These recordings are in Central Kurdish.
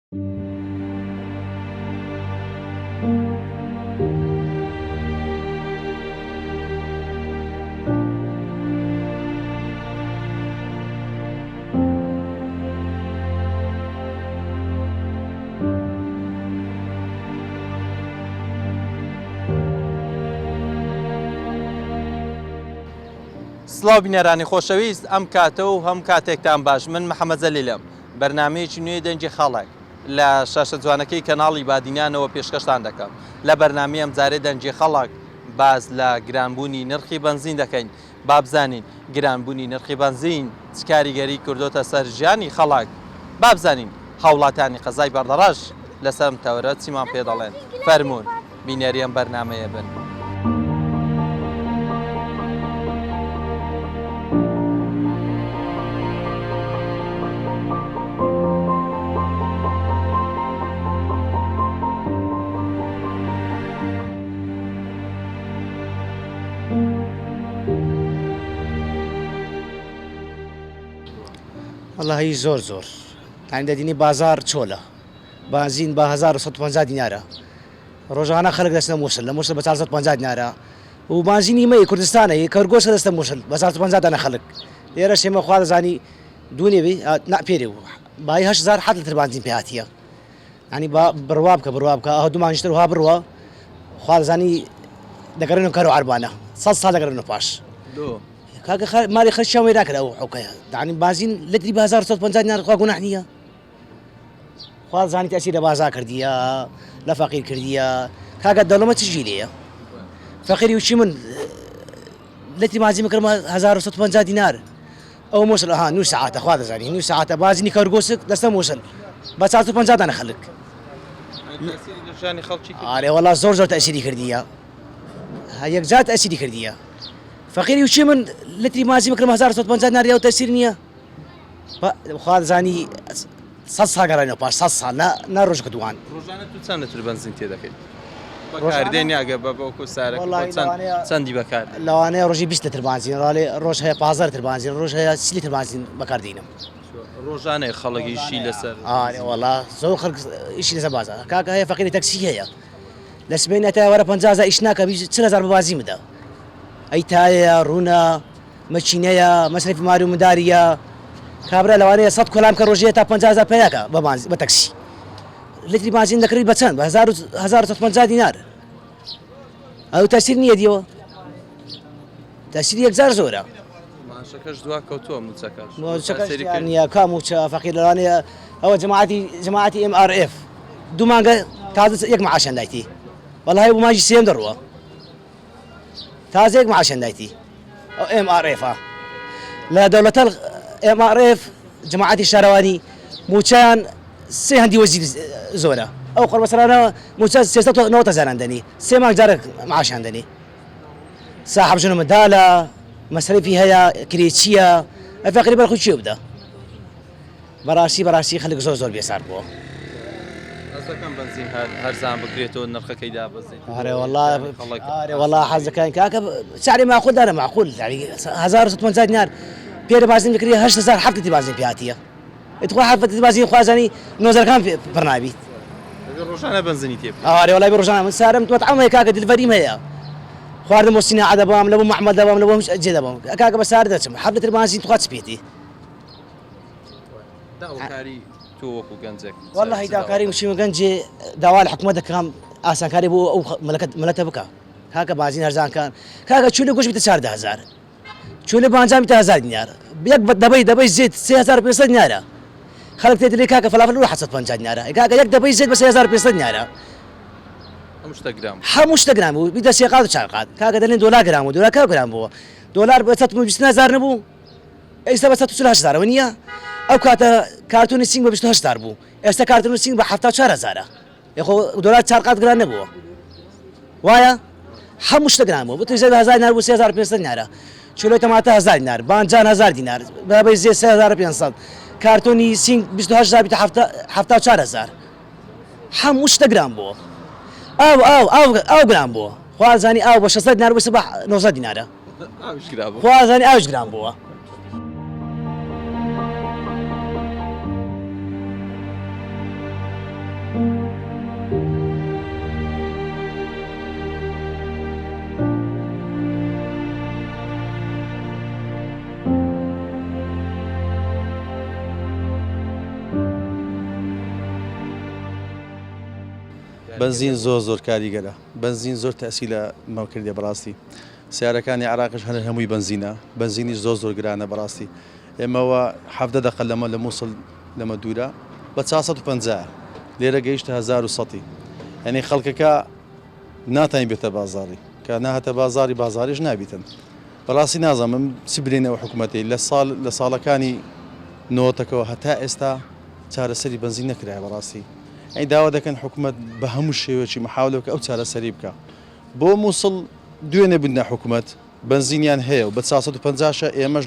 سڵاو بینەرانی خۆشەویست ئەم کاتە و هەم کاتێکتان باش. من محەممەد زەلیلم. بەرنامەیەکی نوێی دەنجی خەڵک لە شاشە جوانەکەی کەناڵی بادینانەوە پێشکەشتان دەکەم. لە بەرنامەی ئەم جارێ دەنجی خەڵک باز لە گرانبوونی نرخی بەنزین دەکەین. با بزانین گرانبوونی نرخی بەنزین چ کاریگەری کردوتە سەر ژیانی خەڵک. با بزانین هەوڵاتانی قەزای بەردەڕەش لەسەر ئەم تەورە چیمان پێ دەڵێن. فەرموون بینەری ئەم بەرنامەیە بن. والله زۆر تانی دەدینی بازار چۆلە بازین بە 1950 دینارە ڕۆژانە خەڵک دەستە مووسل لە مووسل بە 450 دینارە و بازینی مەی کوردستانە کەرگۆسە دەستە مووسل بە 450 دانە خەڵک لێرە شێمە خوا دەزانی دوونێ ناپێرێ و بای 8,000 حەت لتر بازین پێ هاتیە ینی بڕوا بکە ئەو دومانشتر وها بڕوە خوا دەزانی دەگەڕێنەوە کار و عەربانە 100 ساڵ دەگەڕێنەوە پاش کاکە مالی خەرشیان وێ ناکرا ئەو حوکەیە دانی بازین لتری بە 1950 دینار خوا گوناح نییە خوا دەزانی تەسیری لە بازار کردیە لە فەقیر کردیە کاکە دەوڵەمە چ ژیرەیە فەقیری وچی من لتری مازین بکردمە 1950 دینار ئەو مووسل ئەها 9 ساعاتە خوا دەزانی 9 ساعاتە بازینی کەرگۆسک دەستە مووسل بە 450 دانە خەڵک ئارێ وەڵا زۆر تەسیری کردیە یەکجار تەسیری کردیە فەقیری وچی من لتری مازی بکردمە 1950 دینار ئەو تەسیر نییە خوا دەزانی 100 ساڵ گەڕێنەوە پاش 100 ساڵ نا ڕۆژ کردووان ڕۆژانە تو چەند لتر بەنزین تێ دەکەیت بەکاردێنی ئەگە بەبەوەکو سارەکە چەندی بەکار لەوانەیە ڕۆژی 20 لتر بازین ڕۆژ هەیە 15 لتر بازین ڕۆژ هەیە 30 لتر بازین بەکاردێنم ڕۆژانەی خەڵکیشی لەسەر وەڵا زۆر خەڵک ئیشی لەسەر بازار کاکە هەیە فەقیری تەکسی هەیە لە سبەینە تا وەرە 50 ئیش ناکە 40,000 بە بازی بدە ئەی تایە ڕوونە مەچینەیە مەسرفی ماری و مداریە کابرا لەوانەیە 100 کۆلام کە ڕۆژیە تا 50,000 پێیاکە بە تەکسی لتری بازین دەکڕیت بە چەند بە 1950 دینار ئەو تەسیر نییە دیەوە تەسیری یەکجار زۆرە ماشەکەش دوا کەوتووە موچەکەش نییە کا موچە فەقیر لەوانەیە ئەوە جەماعەتی MRF دوو مانگە تازە یەک معاشیان دایتی وەڵای بۆ ماژی سێم دەڕوە تازە یەک معاشیان دایتی ئەو MRF لە دەوڵەتە MRF جەماعەتی شارەوانی موچیان سێ هەندی وەزیر زۆرە ئەو قڕبەسەرانە موچە 390 زاران دەنی سێ مانگ جارێک معاشیان دەنی ساحب ژنە منداڵە مەسرفی هەیە کرێچیە ئەی فەقیری بەرخۆی چێ بدە بەڕاستی خەڵک زۆر بێسار بووە بنزین هەرزان بکرێتەوە نرخەکەی دابەزێت وەڵا حەزەکەن کاکە سعری معقول دارە معقول 1950 دینار پێرە بازین بکری 8,000 حەفت لتر بازین پێ هاتیە ئەتخوا حەفت لتر بازین خوازانی نۆزەرەکان پڕ نابیت ڕۆژانە بنزینی تێ وەڵای ڕۆژانە من سارم مەتعەمە کاکە دلڤەریم هەیە خواردن مۆسینە عەدەبام لە بۆ محەممەد دەبام لە بۆ جێ دەبام کاکە بە سار دەچم حەفت لتر بازین تخوا چ پێێتی داواکاری تۆ وەکو گەنجێک والله داواکاری وشیمە گەنجێ داوا لە حکوومەت دەکەم ئاسانکاری بۆ ئەو مەلەتە بکە کاکە بازین هەرزانکان کاکە چوونە گۆشت بتە 4,000 چوونە بانجام بتە 1,000 دینار یەک دەبەی زێت 3,500 دینارە خەڵک تێدرێ کاکە فەلافڵ 750 دینارە کاکە یەک دەبەی زێت بە 3,500 دینارە هەموو شتە گران بوو بیدە سێ قات و چار قات کاکە دەڵێن دۆلار گران بوو دۆلار کا گران بووە دۆلار بە 120,000 نەبوو ئێستا بە 148,000 نییە ئەو کاتە کارتونی سینگ بە 28,000 بوو ئێستا کارتونی سینگ بە 74,000 یخۆ دۆلار چار قات گران نەبووە وایە هەموو شتە گران بوو بتوی 1,000 دینار بوو 3,500 دینارە چلۆی تەماتە 1,000 دینار بانجان 1,000 دینار بەبەی زێ 3,500 کارتۆنی سینگ 28,000 بتە 74,000 هەموو شتە گران بووە ئاو گران بووە خوازانی ئاو بە 600 دینار بۆ 900 دینارە خوازانی ئاوش گران بووە بنزین زۆر کاریگەرە بنزین زۆر تەسی لە ماوکردێ بەڕاستی سیارەکانی عراقش هەر هەمووی بنزینی زۆر گرانە بەڕاستی ئێمەوە 17 دقە لەمە لە مووسڵ لەمە دوورە بە 450 لێرە گەیشتە 1100 یعنی خەڵکەکە ناتوانین بێتە بازاری کە ناهاتە بازاریش نابیتن بەڕاستی نازانم چی برێنەوە حکوومەتی لە ساڵەکانی نۆتەکەەوە هەتا ئێستا چارەسەری بنزین نەکرای بەڕاستی ئەی داوا دەکەن حکوومەت بە هەموو شێوەیەکی محاولەکە ئەو چارەسەری بکە بۆ مووسڵ دوێنێ بنە حکوومەت بنزینیان هەیە و بە 450 ئێمەش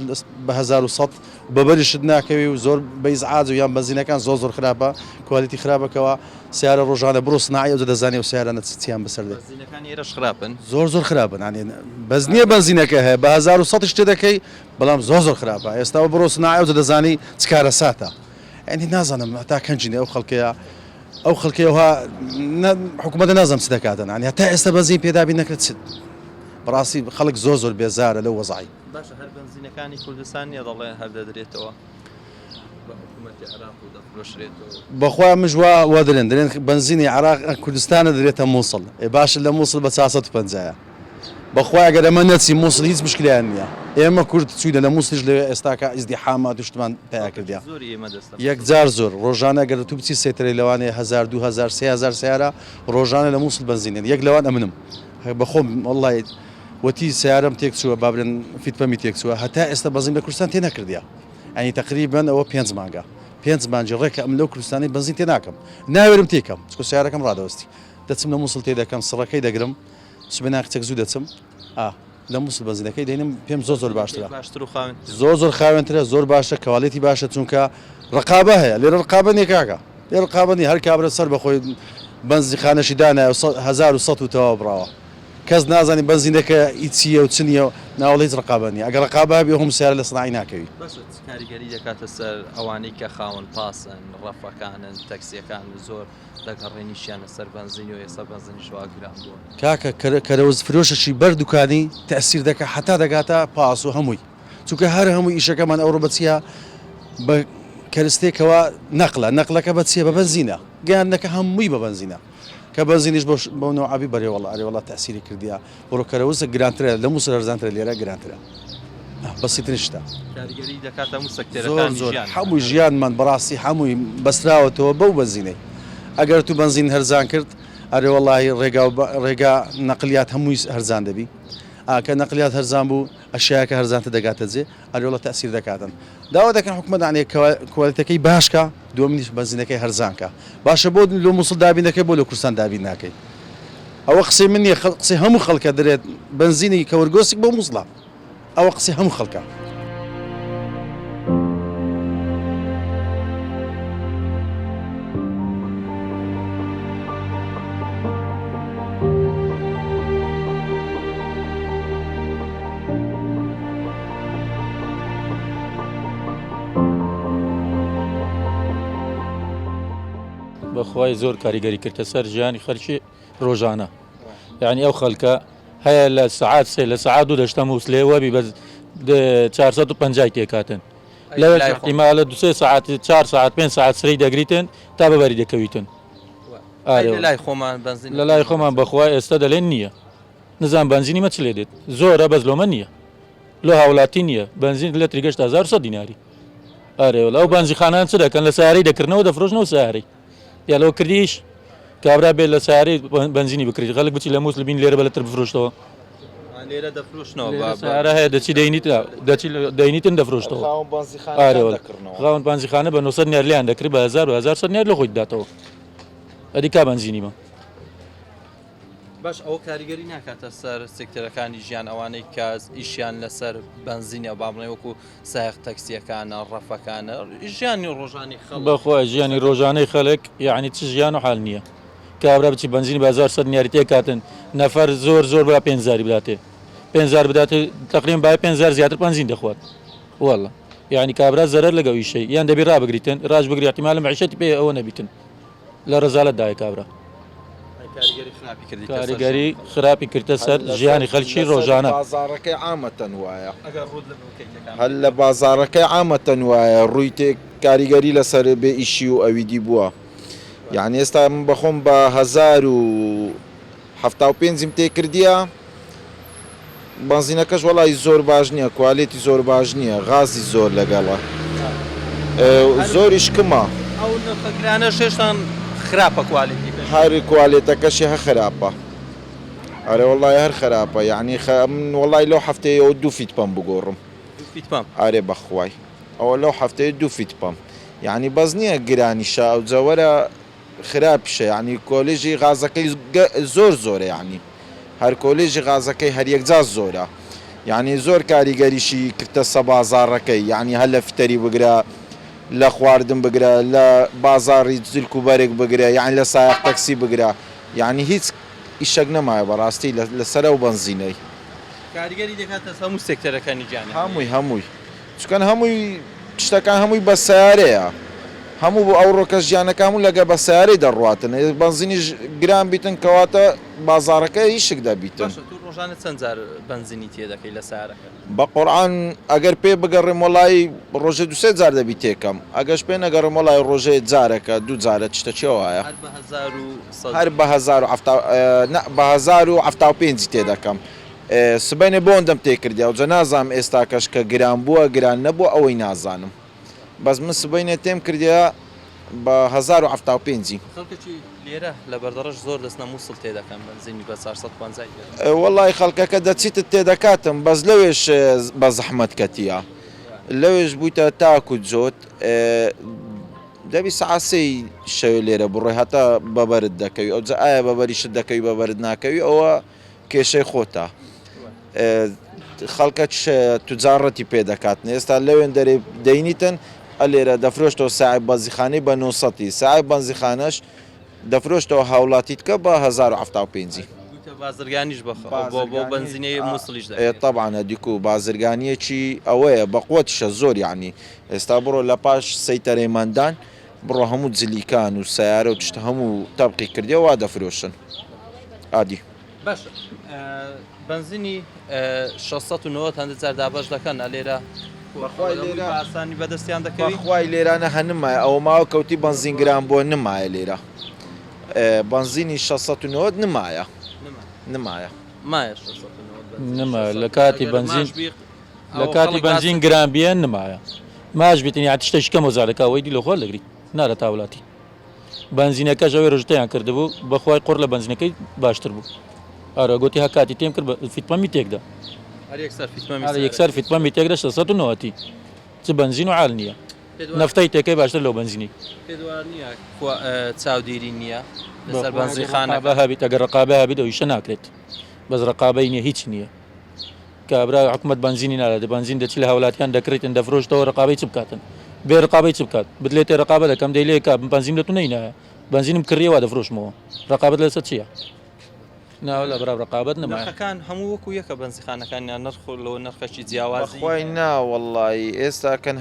بە 1100 بەبەریشت ناکەوی و زۆر بەیزعاج و یان بنزینەکان زۆر خراپە کوالیتی خراپەکەەوە سیارە ڕۆژانە بڕۆ سناعی و دەزانێ و سیارانە چیان بەسەردێ زۆر خراپن بەز نییە بنزینەکە هەیە بە 1100 شتێ دەکەی بەڵام زۆر خراپە ئێستا بڕۆ سناعی و دەزانی چکارە ساتە ئەنی نازانم هەتا کەنجینێ ئەو خەڵکەوە حکوومەتە نازانم چ دەکاتن عنی هەتا ئێستا بەزین پێدابی نەکرێت چ بەڕاستی خەڵک زۆر بێزارە لەو وەزعی باشە هەر بنزینەکانی کوردستانی دەڵێ هەر دەدرێتەوە بەخوا مژوا وا دەرێن بنزینی عراق کوردستانە دەرێتە مووسڵ باشە لە مووسڵ بە 450 بەخوا ئەگەر ئەمە نەچی مووسڵ هیچ مشکلیان نییە ئێمە کورد چوینە لە مووسڵش لەوێ ئێستاکە ئیزدیحامات توشتمان پیا کردیا یەکجار زۆر ڕۆژانە گەر تو بچی سێتەرەی لەوانەیە 1000 2000 3000 سیارە ڕۆژانە لە مووسڵ بنزینێن یەک لەوان ئەمنم بەخۆم وڵی وەتی سیارم تێک چووە بابرن فیتپەمی تێک چووە هەتا ئێستا بەزین لە کوردستان تێ نەکردیا ئەنی تقریبان ئەوە 5 مانگە 5 مانجی ڕێکە ئەم لەو کوردستانی بنزین تێ ناکەم ناوێرم تێکەم چکە سیارەکەم ڕادەوەستی دەچم لە مووسڵ تێ دەکەم سڕەکەی دەگرم سبناکچەک زوو دەچم لە مووسڵ بنزینەکەی دێنم پێم زۆر باشترە زۆر خاوێنترە زۆر باشە کەواڵێتی باشە چونکە ڕقابە هەیە لێرە ڕقابە نیەکاکە لێ ڕقابنی هەر کابرە سەر بەخۆی بنزیخانەشی دانایە 1100 و تەواو بڕاوە کەس نازانی بنزینەکە ئیچیە و چنیە و ناوڵ هیچ ڕقابنی ئەگەر ڕقابە بێ هەم سیارە لە سناعی ناکەوی کاریگەری دەکاتە سەر ئەوانەی کە خاوەن پاسن ڕەفەکانن تەکسیەکان زۆر دەگەڕێنیشیانە سەر بنزین و ئێستا بنزینی شواگران بووە کاکە کەرەوز فرۆشەشی بەردوکانی تەسیر دەکە حتا دەگاتە پاس و هەمووی چونکە هەر هەمووی ئیشەکەمان ئەوڕۆ بەچیە بە کەرستێکەوە نەقلەکە بەچیە بە بنزینە گەیاندەکە هەمووی بە بنزینە کە بنزینیش بۆ نەوعابی بەرێوەڵ ئەرێوەڵات تەسیری کردیا بۆ کەرەوزە گرانترە لە مووسڵ هەرزانترە لێرە گرانترە بەسیترین شتە زۆر هەمووی ژیانمان بەڕاستی هەمووی بەسراوەتەوە بەو بنزینەی ئەگەر تو بنزین هەرزان کرد ئەرێ وەڵاهی ڕێگا نەقلیات هەمووی هەرزان دەبی کە نەقلیات هەرزان بوو ئەشیاکە هەرزانتە دەگاتە جێ ئەرێوڵە تەسیر دەکاتن داوا دەکەن حکوومەت دانێ کوالیتەکەی باشکە دووەمنیش بنزینەکەی هەرزانکە باشە بۆ لە مووسڵ دابینەکەی بۆ لە کوردستان دابین ناکەی ئەوە قسەی من نیە قسەی هەموو خەڵکە دەرێت بنزینی کەوەرگۆسێک بۆ مووسڵە ئەوە قسەی هەموو خەڵکە بەخوای زۆر کاریگەری کردە سەر ژیانی خەڵکی ڕۆژانە یعنی ئەو خەڵکە هەیە لە سعات سێ لە سعات دوو دەشتە مووسڵێوەبی بە 450 تێکاتن لەوێ احتیمالە 2 ساعت 4 ساعت 5 ساعت سری دەگریتن تا بەبەری دەکەویتن لە لای خۆمان بەخوای ئێستا دەڵێن نییە نزان بنزینی مە چ لێ دێت زۆرە بەزلۆمە نییە لۆ هاوڵاتی نییە بنزین لە تریگەشت 1100 دیناری ئارێوە ئەو بنزیخانان چ دەکەن لە سیارەی دەکردنەوە دەفرۆشنەوە سیارەی یا لەوە کردیش کابرا بێت لە سیارەی بنزینی بکرێت خەڵک بچی لە مووسڵ بین لێرە بەلەتر بفرۆشتەوە لێرە دەفرۆشنەوە سیارە هەیە دەچی دەینیتن دەفرۆشتەوە خاوەن بنزیخانە بە 900 دینار لیان دەکرێت بە 1100 دینار لە خۆی داتەوە ئەدی کا بنزینی مە باش ئەوە کاریگەری ناکاتە سەر سێکتەرەکانی ژیان ئەوانەی کاس ئیشیان لەسەر بنزینە بابڵێ وەکو سایق تەکسیەکانە ڕەفەکانە ژیانی ڕۆژانی خەڵک بەخوای ژیانی ڕۆژانەی خەڵک یعنی چ ژیان و حال نییە کابرا بچی بنزینی 1100 دیناری تێکاتن نەفەر زۆر بە 5,000 بداتێ 5,000 بداتێ تقریبا با 5,000 زیاتر بنزین دەخوات والله یعنی کابرا زەرەر لەگەڵ ئیشەی یان دەبی ڕابگریتن ڕاج بگری احتیمالە معیشەتی پێ ئەوە نەبیتن لە ڕەزالەتدایە کابرا کاریگەری خراپی کردە سەر ژیانی خەڵکی ڕۆژانە بازارەکەی عامەتەن وایە هەر لە بازارەکەی عامەتەن وایە ڕووی تێک کاریگەری لەسەر بێ ئیشی و ئەویدی بووە یعنی ئێستا من بەخۆم بە 1075 تێ کردیە بنزینەکەش وەڵی زۆر باش نییە کوالێتی زۆر باش نییە غازی زۆر لەگەڵە زۆریش کمە ئەو نرخەکرانە شێشتان خراپە کوالیتی هەر کوالێتەکەشی هە خراپە ئەرێ وڵی هەر خراپە یعنی من وڵی لەو هەفتەیەوە 2 فیت پەم بگۆڕم ئارێ بەخوای ئەوە لەو هەفتەیە 2 فیت پەم یعنی بەز نییە گرانیشە ئەو جەوەرە خراپشە یعنی کۆلێژی غازەکەی زۆر زۆرە یعنی هەر کۆلێژی غازەکەی هەر یەکجار زۆرە یعنی زۆر کاریگەریشی کردە سە بازاڕەکەی یعنی هەر لە فتەری بگرە لە خواردن بگرە لە بازاڕی جلک و بەرێک بگرە یعنی لە سایق تەکسی بگرە یعنی هیچ ئیشەک نەمایە بەڕاستی لەسەر ئەو بنزینەی کاریگەری دەکاتە هەموو سێکتەرەکانی گیانی هەمووی چکەن هەمووی شتەکان هەمووی بە سیارەیە هەموو بۆ ئەو ڕۆکەش گیانەکە هەموو لەگە بە سیارەی دەڕواتن بنزینیش گران بیتن کەواتە بازاڕەکە هیچک دەبیتن ڕۆژانە چەند جار بنزینی تێ دەکەی لە سیارەکە بە قورئان ئەگەر پێ بگەڕێم وڵی ڕۆژێ دوسێ جار دەبی تێکەم ئەگەش پێ نەگەڕم وڵی ڕۆژێ جارەکە دوو جارە تشتە چێوایە هەر بە 1075 تێ دەکەم سبەینێ بۆ ئەندەم تێکردیا و جە نازانم ئێستا کەش کە گران بووە گران نەبووە ئەوەی نازانم بەس من سبەینێ تێم کردیا بە 1075 لێرە لە بەردەڕش زۆر دەستنە مووسڵ تێ دەکەم بنزینی بە 450 وەڵی خەڵکەکە دەچیتت تێ دەکاتم بەس لەوێش بە زەحمەت کەتیە لەوێش بوویتە تاکو جۆت دەبی سعاسەی شەوێ لێرە بڕۆی هەتا بەبەرت دەکەوی ئەو جە ئایا بەبەریشت دەکەوی بەبەرت ناکەوی ئەوە کێشەی خۆتە خەڵکە توجارەتی پێ دەکاتن ئێستا لەوێن دەرێ دەینیتن لێرە دەفرۆشتەوە ساعی بەنزیخانەی بە 900 ساعی بەنزیخانەش دەفرۆشتەوە هاوڵاتیت کە بە 1075 بازرگانیش بۆ بنزینەی مووسڵیش طبعاە دیکو بازرگانیەکی ئەوەیە بەقوتیشە زۆر یعنی ئێستا بڕۆ لە پاش سەیتەرەیماندان بڕۆ هەموو جلیکان و سیارە و تشتە هەموو تەبقی کردیەوە دەفرۆشن ئادی باش بنزینی 690 هەندە جار دابش دەکەن لێرە ئاسانی بەدەستیان دەکەوی خوای لێرانە هەنمایە ئەو ماوە کەوتی بنزینگران بۆ نمایە لێرە بنزینی 690 نمایە نما لە کاتی بنزین لە کاتی بنزین گران بیان نمایە ماش بیتنی تشتێکی کەم وەزارەکە ئەوەی دی لە خۆ لەگری نارە تاوڵاتی بنزینەکە ژەوەی ڕژتەیان کردبوو بەخوای قڕ لە بنزینەکەی باشتر بوو ئارە گوتی هەکاتی تێم کرد فیتپەمی تێکدا یەکسەر فیتپەمی تێکدا 690 چ بنزین و عال نییە نفتەی تێکەی باشتر لەو بنزینی چاودێری نییە لەسەر بنزینخانە هەبیت ئەگەر ڕقابە هەبیت ئەویشە ناکرێت بەس ڕقابەی نییە هیچ نییە کابرا حکومت بنزینی نادات بنزین دەچی لە هاوڵاتیان دەکرێتن دەفرۆشتەوە ڕقابەی چ بکاتن بێ ڕقابەی چ بکات بدلێتێ ڕقابە دەکەم دەی لێ کا بنزین دەتون نینایە بنزینم کڕیەوە دەفرۆشمەوە ڕقابەت لەسەر چییە ناوە لە بەرا ڕقابەت نەماەکان هەموو وەکو یەکە بنزیخانەکانیان نرخەوە نرخەشی جیاوازی خۆی ناوەڵی ئێستاکەن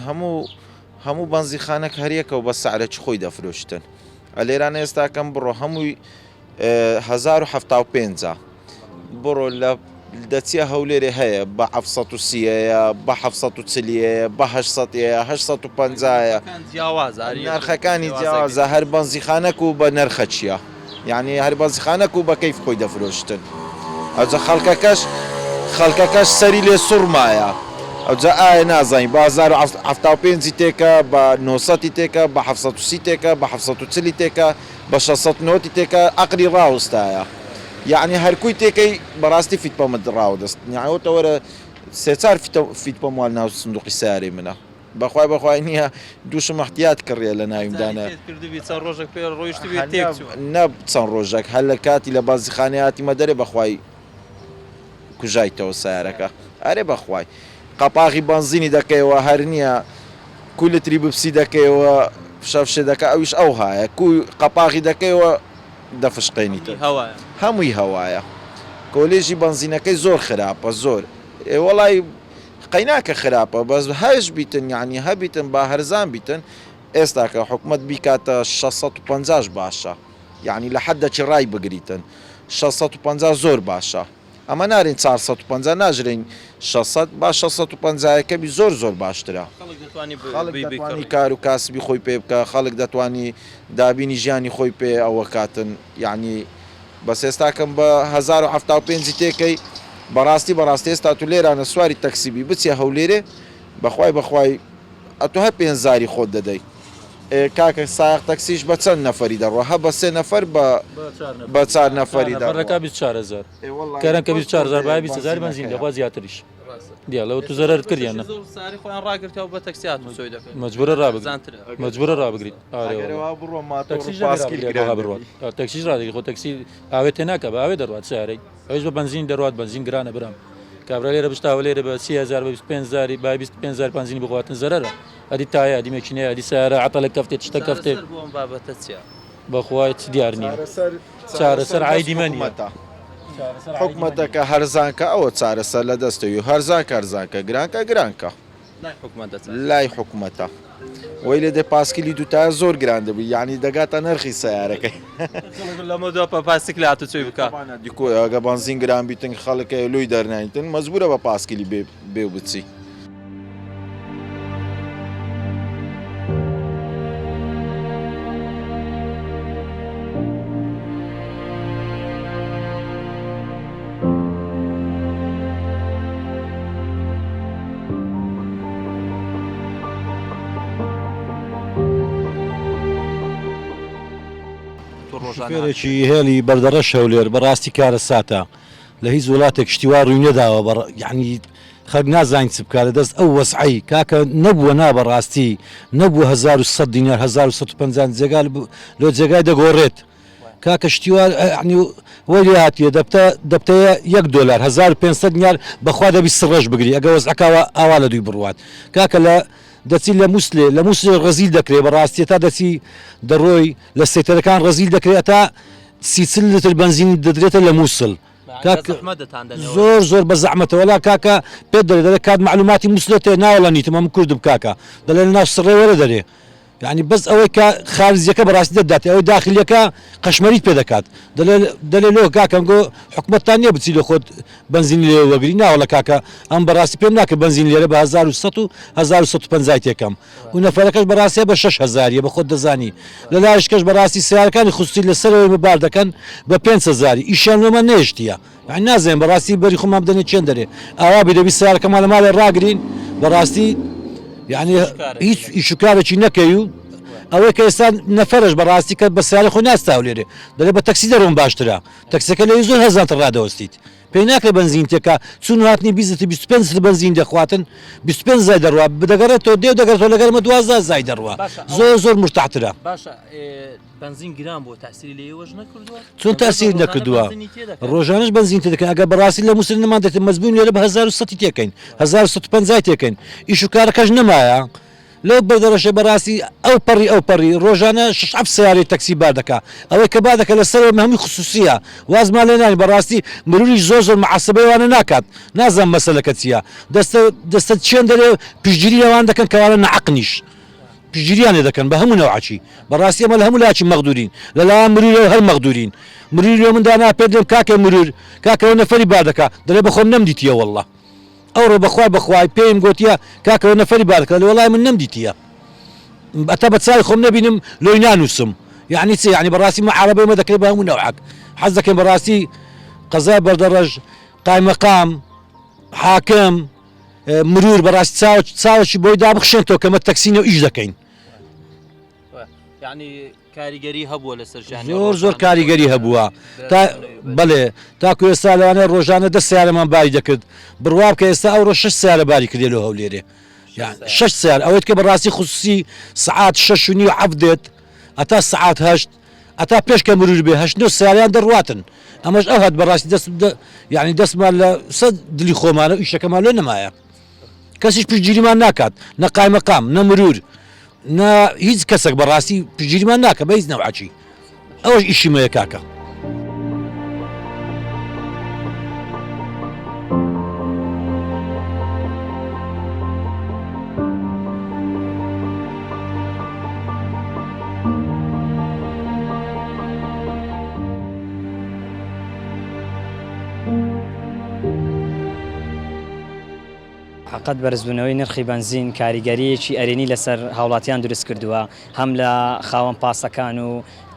هەموو بنزیخانەك هەریەکەوە بە سعرەی خۆی دەفرۆشتن ئەلێرانە ئێستاکەم بڕۆ هەمووی 1075 بڕۆ لە دەچیە هەولێرێ هەیە بە 730ەیە بە 740ەیە بە 850ەیە نرخەکانی جیاوازە هەر بنزیخانەك و بە نرخە چییە یعنی هەر بنزیخانەك و بە کەیف خۆی دەفرۆشتن ئەوجە خەڵکەکەش سەری لێ سوڕمایە ئەوجا ئایا نازانین بە 1075 تێکە بە 900 تێکە بە 730 تێکە بە 740 تێکە بە 690 تێکە ئەقری ڕاوستایە یعنی هەرکوی تێکەی بەڕاستی فیتپەمت ڕاودەست نیاوتەوەرە سێچار فیتپەموال ناو سندوقی سیارەی منە بەخوای نییە دووشم احتیات کڕێ لە ناویمدانە نە چەند ڕۆژێک هەر لە کاتی لە بازیخانەیەتی مەدەرێ بەخوای کوژایتەوە سیارەکە ئەرێ بەخوای قەپاغی بنزینی دەکەیەوە هەر نییە کولتری بپسی دەکەیەوە شەفشێ دەکە ئەویش ئەو هایە قەپاغی دەکەیەوە دەفشقێنیتە هەمووی هەوایە کۆلێژی بنزینەکەی زۆر خراپە زۆر وەڵی قەیناکە خراپە بەس هەش بیتن یعنی هەبیتن با هەرزان بیتن ئێستاکە حکومت بیکاتە 650 باشە یعنی لە حەدەکی ڕای بگریتن 650 زۆر باشە ئەمە نارین 450 ناژرین 600 با 650ەکەبی زۆر باشترە دەتوانی کار و کاسبی خۆی پێ بکە خەڵک دەتوانی دابینی ژیانی خۆی پێ ئەوە کاتن یعنی بەس ئێستاکەم بە 1970 تێکەی بەڕاستی ئێستا تو لێرانە سواری تەکسیبی بچێ هەولێرێ بەخوای ئەتو هە 5 خۆت دەدەی کاکە ساق تەکسیش بە چەند نەفەری دەڕۆ هە بە 3 نەفەر بە 4 نەفەری ڕەکە 24,000 کارم کە 24,000 بای 20,000 بنزین دەخوا زیاتریش دیالەوە تو زەرت کردیانە مەجبورە ڕابگریت تەکسیش ڕادی خۆ تەکسی ئاوێت تێ ناکە بە ئاوێ دەڕات سارەی ئەوش بە بنزین دەڕات بنزین گرانە برام کابرا لێرە بشتاوە لێرە بە 30,000 بە 25,000 با 25,000 بنزینی بخواتن زەرەرە ئەدی تایە ئەدی مێکینەیە ئەدی سارە عەتەڵێک کەفتێت شتە کەفتێت بەخوای دیار نییە چارەسەر عایدیمەنیە حکومەتەکە هەرزانکە ئەوە چارەسەر لە دەستەوی هەرزانکە گرانکە لای حکومەتە وی لێ دێ پاسکیلی دوتای زۆر گران دەبی یعنی دەگاتە نرخی سیارەکەی لەمە دو پاسیک لە هاتو چۆی بکە ئەگە بنزین گران بیتن خەڵکە لۆی دەرنایتن مەجبورە بە پاسکیلی بێ بچی شوفێرێکی هێلی بەردەڕەش هەولێر بەڕاستی کارە ساتە لە هیچ وڵاتێک شتیوا ڕووی نەداوە یعنی خەک نازانین چ بکات لە دەست ئەو وەسعی کاکە نەبووە نابەڕاستی نەبووە 1100 دینار 1150 جێگا لۆ جێگای دەگۆڕێت کاکە شتیوا وەری هاتیە دەبتەیە $1 1500 دینار بەخوا دەبی سڕەش بگری ئەگە وەزعکاوە ئاوا لە دوی بڕوات کاکە دەچی لە مووسێ ڕەزیل دەکرێت بەڕاستی تا دەچی دەڕۆی لە سێتەرەکان ڕەزیل دەکرێت تا 30 لتر بنزین دەدرێتە لە مووسڵ زۆر بە زەحمەتەوەلا کاکە پێ دەڵێت کات معلوماتی مووسلێتێ ناوەڵە نیتم ئەم کوردم کاکە دەڵێ لە ناو سڕێ وەرە دەرێ یعنی بەس ئەوەی کە خارجیەکە بەڕاستی دەدات ئەوەی داخلیەکە قەشمەریت پێ دەکات دەلێ لۆ کاکەم گۆ حکومەتتان نییە بچی لە خۆت بنزینی لێ وەگری ناوەڵە کاکە ئەم بەڕاستی پێم ناکە بنزین لێرە بە 1100 و 1150 تێکەم و نەفەرەکەش بەڕاستیە بە 6,000 بە خۆت دەزانی لە لایشکەش بەڕاستی سیارەکانی خوستی لەسەرەوەی مبار دەکەن بە 5,000 ئیشیان لۆمە نێشتیە یعنی نازانم بەڕاستی بەری خۆمان بدەنێ چێن دەرێ ئاوا بێدەبی سیارەکەمان لە ماڵێ ڕاگرین بەڕاستی یعنی هیچ ئیشوکارێکی نەکەی و ئەوەی کە ئێستا نەفەرش بەڕاستی کە بە سیارە خۆ ناستاو لێرێ دەڵێ بە تەکسی دەڕۆم باشترە تەکسەکە لەوی زۆر هەزار ڕادەوەستیت پێی ناکرێت بنزین تێکە چون هاتنی بیزت 25 بنزین دەخواتن 25 زای دەڕوا بدەگەڕێتەوە دێو دەگەڕێتەوە لەگەرمە 12 زای دەڕوا زۆر مرتاحترە بنزین گران بۆ تاسیری لێوەش نەکردووە چون تاسیر نەکردووە ڕۆژانش بنزین تێ ئەگە بەڕاستی لە مووسڵ نەمان دێت مەزبوون لێرە بە 1100 تێکەین 1150 تێکەین ئیش و کارەکەش نەمایە لەو بەردەڕەشە بەڕاستی ئەو پەڕی ڕۆژانە 6 سیارەی تەکسی بار دەکا ئەوەی کە بار دەکە لەسەر هەمووی خصوصیە وازمان لێ نانی بەڕاستی مروری زۆر معسبەیوانە ناکات نازان مەسەلەکە چییە دەستە چێن دەرێ پشتگیری ئەوان دەکەن کەوانە نەعەقنیش پشتگیریانێ دەکەن بە هەموو نەوعاچی بەڕاستی ئەمە لە هەموو لاچی مەغدورین لەلایەن مروری هەر مەغدورین مروری من دانا پێ دێم کاکە مرور کاکەەوە نەفەری بار دەکا دەڵێ بەخۆم نەمدیتیە وەڵڵە ئەوڕۆ بەخوای پێم گوتیە کاکەەوە نەفەری بارکە لە وڵای من نەمدیتیە ئەتا بە چای خۆم نەبینم لۆی نانووسم یعنی چ یعنی بەڕاستی عەرەبەی مە دەکرێت بە هەموو نەوعک حەز دەکەم بەڕاستی قەزای بەردەڕەژ قایمەقام حاکم مرور بەڕاستی چاوەکی بۆی دابخشێنەوە کەمە تەکسینە ئیش دەکەین یعنی کاریگەری هەبووە لەسەر زۆر کاریگەری هەبووە بەڵێ تاکو ئێستا لەوانەیە ڕۆژانە 10 سیارەمان باری دەکرد بڕواب کە ئێستا ئەوڕۆ 6 سیارە باری کردێ لە هەولێرێ 6 سیار ئەوەیت کە بەڕاستی خصوصی سعات 6 و نیو عەفدێت ئەتا سعات 8 ئەتا پێش کە مرور بێ 8 سیاریان دەڕواتن ئەمەش ئەو هەت بەڕاستی یعنی دەستمان لە سەد دلی خۆمانە و ئیشەکەمان لێ نەمایە کەسیش پشتگیریمان ناکات نە قایمەقام نە مرور نە هیچ کەسێک بەڕاستی پشتگیریمان ناکە بە هیچ نەوعاچی ئەوەش ئیشی مەیە کاکە حقت بەرزبوونەوەی نرخی بنزین کاریگەریەکی ئەرێنی لەسەر هاوڵاتیان دروست کردووە هەم لە خاوەن پاسەکان و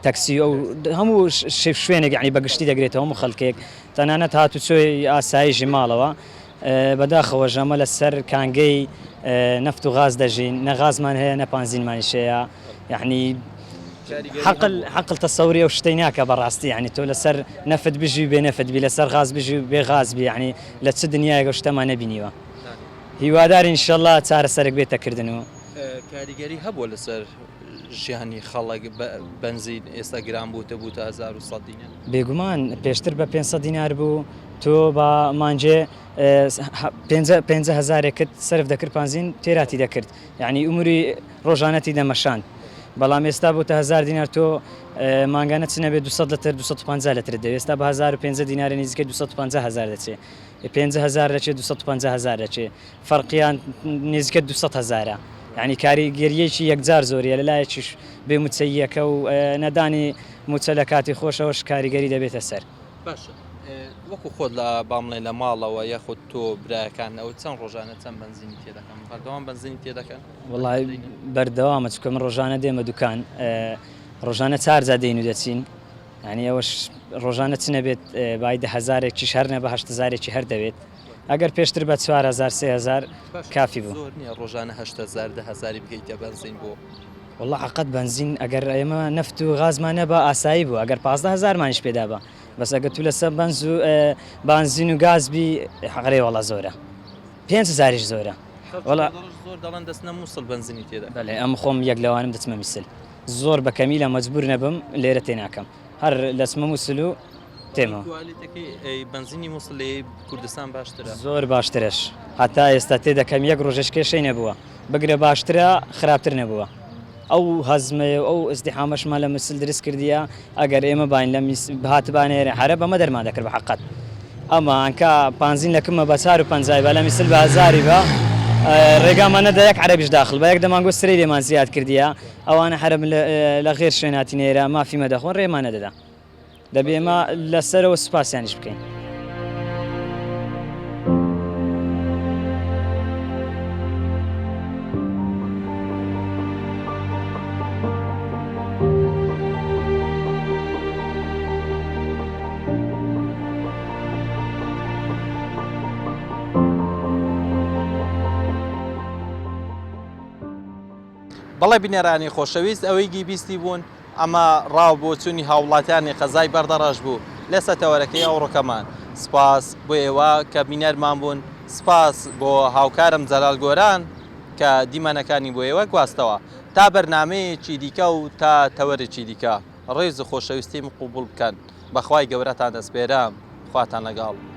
تەکسی ئەو هەموو شوێنێک یعنی بەگشتی دەگرێتەوە هەموو خەڵکێک تەنانەت هاتوچۆی ئاساییژی ماڵەوە بەداخەوە ژەمە لەسەر کانگەی نەفت و غاز دەژین نە غازمان هەیە نە پانزینمانیشەیە یعنی حقل تەسەوری ئەو شتەی ناکە بەڕاستی یعنی تۆ لەسەر نەفت بژی بێ نەفتبی لەسەر غاز بژی بێ غازبی یعنی لە چ دنیایەکە شتەمان نەبینیوە هیوادار ئینشەڵڵا چارەسەرێک بێتەکردن و کاریگەری هەبووە لەسەر ژیانی خەڵک بنزین ئێستا گران بووتە 1100 دینار بێگومان پێشتر بە 500 دینار بوو تۆ بە مانجێ 5,000 سرف دەکرد پانزین تێراتی دەکرد یعنی ئوموری ڕۆژانەتی دەمەشاند بەڵام ئێستا بووتە 1000 دینار تۆ ماگانە چ نەبێت 200 لتر 250 لتر دەوێت ئێستا بە 1500 دینارە نزیکە 250,000 دەچێت 5,000 دەچێت 250,000 دەچێت فەرقیان نزیکە 200,000 یعنی کاریگەریەکی یەکجار زۆریە لەلایەکیش بێ موچەیەکە و نەدانی موچە لە کاتی خۆشەوەش کاریگەری دەبێتە سەر باشە وەکو خۆت لە بامڵێ لە ماڵەوە یاخود تۆ برایەکان ئەو چەند ڕۆژانە چەند بنزینی تێدەکەن بەردەوام بنزینی تێدەکەن وڵای بەردەوامە چکە من ڕۆژانە دێمە دوکان ڕۆژانە 4 جا دێن و دەچین ینی ئەوەش ڕۆژانە چ نەبێت بای 10,000 هەر نە بە 8,000 هەر دەوێت ئەگەر پێشتر بە 4,000 3,000 کافی بوو زۆر نییە ڕۆژانە 8,000 10,000 بگەیتە بنزین بۆ والله حقت بنزین ئەگەر ئێمە نەفت و غازمانە بە ئاسایی بوو ئەگەر 15,000 مانیش پێدا بە بەس ئەگە تو لەسەر بنزین و گازبی حقڕێ وڵە زۆرە 5,000 زۆرە زۆر دەڵێن دەستنە مووسڵ بنزینی تێدا بەڵێ ئەم خۆم یەک لەوانم دەچمە میسل زۆر بە کەمیلە مەجبور نەبم لێرە تێناکەم هەر لەسمە مووسل و تێمەوە بنزینی مووسڵ لێ کوردستان باشترە زۆر باشترش هەتا ئێستا تێدەکەم یەک ڕۆژەش کێشەی نەبووە بگرە باشترە خراپتر نەبووە ئەو هەزمێ ئەو ئەزدیحامەشمان لە مسل دروست کردیە ئەگەر ئێمە باین لە هاتبانێرە حرە بەمە دەرمان دەکرد بە حقت ئەمە ئەنکە پانزین لەکمە بە 450 بە لە میسل بە 1000 بە ڕێگامانە دا یەک عەرەبیش داخل بە یەک دەمانگۆ سرەی لێمان زیاد کردیە ئەوانە حرەم لە غێر شوێناتی نێرە مافیمە دەخۆن ڕێمانە دەدا دەبێ ئێمە لەسەرەوە سوپاسیانیش بکەین بەڵێ بینێرانی خۆشەویست ئەوەی گیبیستی بوون ئەمە ڕاو بۆ چوونی هاوڵاتیانی قەزای بەردەڕەش بوو لە سەتەوەرەکەی ئەوڕۆکەمان سپاس بۆ ئێوە کە بینەرمان بوون سپاس بۆ هاوکارم جەلال گۆران کە دیمەنەکانی بۆ ئێوە گواستەوە تا بەرنامەیەکی دیکە و تا تەوەرێکی دیکە ڕێز و خۆشەویستیم قوبوڵ بکەن بەخوای گەورەتان دەسپێرام خواتان لەگەڵ